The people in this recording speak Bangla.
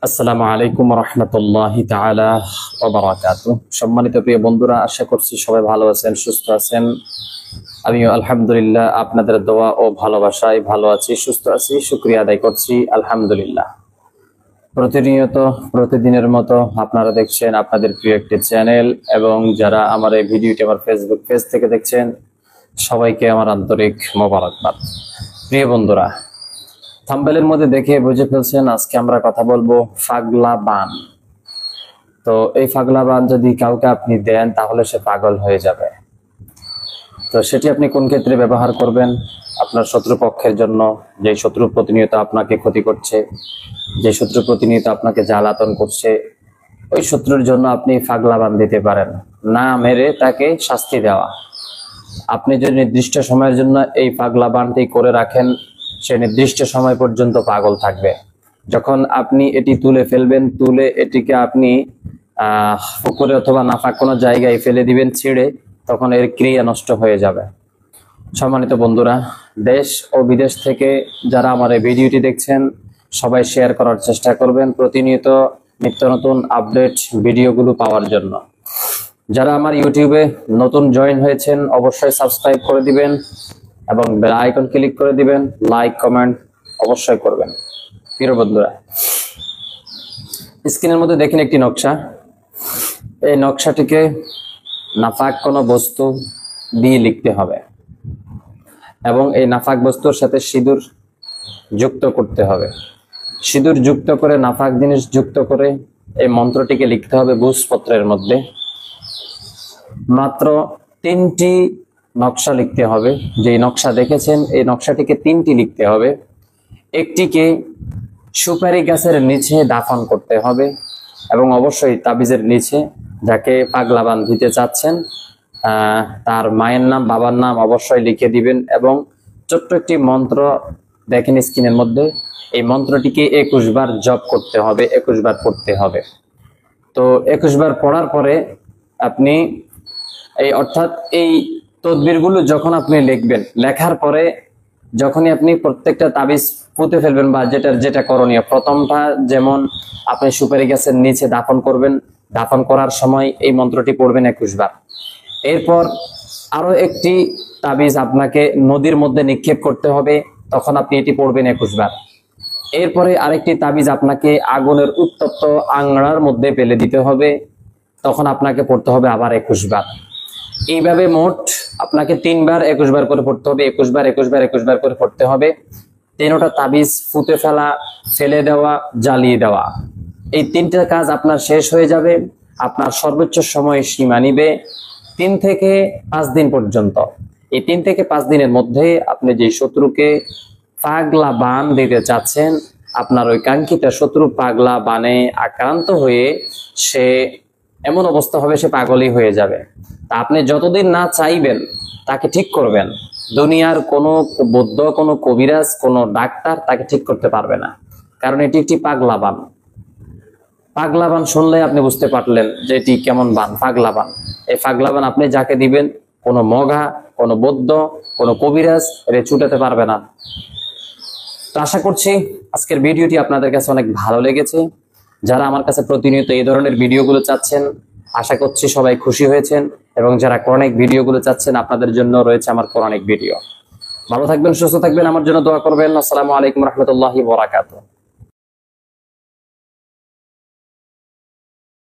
আসসালামু আলাইকুম রহমতুল্লাহি তাআলা ওয়া বারাকাতুহু। সম্মানিত প্রিয় বন্ধুরা, আশা করছি সবাই ভালো আছেন, সুস্থ আছেন। আমিও আলহামদুলিল্লাহ আপনাদের দোয়া ও ভালোবাসায় ভালো আছি, সুস্থ আছি, শুকরিয়া আদায় করছি আলহামদুলিল্লাহ। প্রতিদিনের মতো আপনারা দেখছেন আপনাদের প্রিয় একটি চ্যানেল, এবং যারা আমার এই ভিডিওটি আমার ফেসবুক পেজ থেকে দেখছেন সবাইকে আমার আন্তরিক মোবারকবাদ। প্রিয় বন্ধুরা, থাম্বনেলের মধ্যে দেখে বুঝে ফেলছেন আজকে আমরা কথা বলবো পাগলা বান। তো এই পাগলা বান যদি কাউকে আপনি দেন তাহলে সে পাগল হয়ে যাবে। তো সেটি আপনি কোন ক্ষেত্রে ব্যবহার করবেন? আপনার শত্রুপক্ষের জন্য, যে শত্রু প্রতিনিয়ত আপনাকে ক্ষতি করছে, যে শত্রু প্রতিনিয়ত আপনাকে জ্বালাতন করছে, ওই শত্রুর জন্য আপনি পাগলা বান দিতে পারেন। না মেরে তাকে শাস্তি দেওয়া। আপনি যদি নির্দিষ্ট সময়ের জন্য এই পাগলা বানটি করে রাখেন, সে নির্দিষ্ট সময় পর্যন্ত পাগল থাকবে। যখন আপনি এটি তুলে ফেলবেন, তুলে এটিকে আপনি পুকুরে অথবা নাফাক কোনো জায়গায় ফেলে দিবেন ছিঁড়ে, তখন এর ক্রিয়া নষ্ট হয়ে যাবে। সম্মানিত বন্ধুরা, দেশ ও বিদেশ থেকে যারা আমার এই ভিডিওটি দেখছেন সবাই শেয়ার করার চেষ্টা করবেন প্রতিনিয়ত নিত্য নতুন আপডেট ভিডিওগুলো পাওয়ার জন্য। যারা আমার ইউটিউবে নতুন জয়েন হয়েছেন অবশ্যই সাবস্ক্রাইব করে দিবেন এবং বেল আইকন ক্লিক করে দিবেন, লাইক কমেন্ট অবশ্যই করবেন। প্রিয় বন্ধুরা, স্ক্রিনের মধ্যে দেখেন একটি নকশা। এই নকশাটিকে নাফাক কোনো বস্তু দিয়ে লিখতে হবে এবং এই নাফাক বস্তুর সাথে সিঁদুর যুক্ত করতে হবে। সিঁদুর যুক্ত করে, নাফাক জিনিস যুক্ত করে এই মন্ত্রটিকে লিখতে হবে ভূষপত্রের মধ্যে। মাত্র 3টি নকশা লিখতে হবে। যেই নকশা দেখেছেন এই নকশাটিকে 3টি লিখতে হবে। একটিকে সুপারি গাছের নিচে দাফন করতে হবে এবং অবশ্যই তাবিজের নিচে যাকে পাগলা বান দিতে চাচ্ছেন তার মায়ের নাম, বাবার নাম অবশ্যই লিখে দিবেন এবং ছোট্ট একটি মন্ত্র দেখেন স্ক্রিনের মধ্যে। এই মন্ত্রটিকে 21 বার জপ করতে হবে, 21 বার পড়তে হবে। তো 21 বার পড়ার পরে আপনি অর্থাৎ এই তদবিরগুলো যখন আপনি লিখবেন, লেখার পরে যখনই আপনি প্রত্যেকটা তাবিজ পুঁতে ফেলবেন বা যেটা করণীয়, প্রথমটা যেমন আপনি সুপারি গাছের নিচে দাফন করবেন, দাফন করার সময় এই মন্ত্রটি পড়বেন 21 বার। এরপর আরো একটি তাবিজ আপনাকে নদীর মধ্যে নিক্ষেপ করতে হবে, তখন আপনি এটি পড়বেন 21 বার। এরপরে আরেকটি তাবিজ আপনাকে আগুনের উত্তপ্ত আংড়ার মধ্যে ফেলে দিতে হবে, তখন আপনাকে পড়তে হবে আবার 21 বার। এইভাবে মোট আপনাকে 3 বার 21 বার করে পড়তে হবে, 21 বার 21 বার 21 বার করে পড়তে হবে। 3টা তাবিজ ফুতে ফেলা, ফেলে দেওয়া, জ্বালিয়ে দেওয়া, এই 3টা কাজ আপনার শেষ হয়ে যাবে। আপনার সর্বোচ্চ সময় সীমা নিবে 3 থেকে 5 দিন পর্যন্ত। এই 3 থেকে 5 দিনের মধ্যে আপনি যে শত্রুকে পাগলা বান দিতে চাচ্ছেন, আপনার ওই কাঙ্ক্ষিত শত্রু পাগলা বানে আক্রান্ত হয়ে সে এমন অবস্থা হবে সে পাগলই হয়ে যাবে। তা আপনি যতদিন না চাইবেন তাকে ঠিক করবেন, দুনিয়ার কোনো বৌদ্ধ, কোনো কবিরাজ, কোনো ডাক্তার তাকে ঠিক করতে পারবে না, কারণ এটি একটি পাগলা বান। পাগলা বান শুনলে আপনি বুঝতে পারলেন যে এটি কেমন বান, পাগলা বান। এই পাগলা বান আপনি যাকে দিবেন, কোনো মঘা, কোনো বৌদ্ধ, কোনো কবিরাজ এর ছুটাতে পারবে না। তো আশা করছি আজকের ভিডিওটি আপনাদের কাছে অনেক ভালো লেগেছে। যারা আমার কাছে প্রতিনিয়ত এই ধরনের ভিডিওগুলো চাচ্ছেন আশা করছি সবাই খুশি হয়েছেন, এবং যারা কোরআনিক ভিডিওগুলো চাচ্ছেন আপনাদের জন্য রয়েছে আমার কোরআনিক ভিডিও। ভালো থাকবেন, সুস্থ থাকবেন, আমার জন্য দোয়া করবেন। আসসালামু আলাইকুম রহমতুল্লাহি ওয়া বারাকাতুহু।